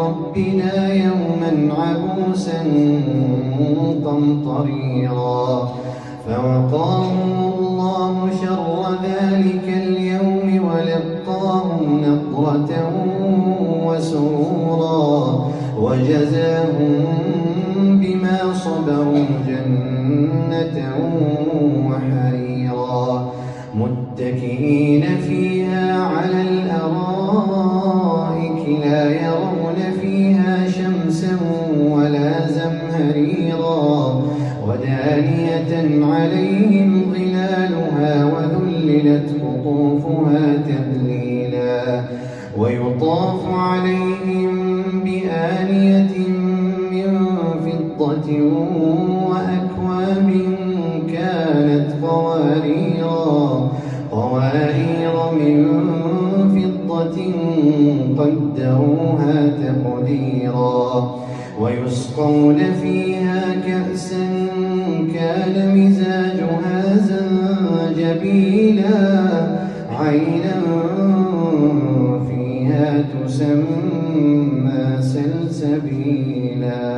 ربنا يوما عبوسا قمطريرا فوقاهم الله شر ذلك اليوم ولقاهم نضرة وسرورا وجزاهم بما صبروا جنة وحريرا متكئين فيها على الأرائك لا يرون فيها شمسا ولا زمهريرا ودانية عليهم ظلالها وذللت قطوفها تذليلا ويطاف عليهم بآنية من فضة وأكواب كانت قوارير من فضة قدروها تقديرا ويسقون فيها كأسا كان مزاجها زنجبيلا عينا فيها تسمى سلسبيلا.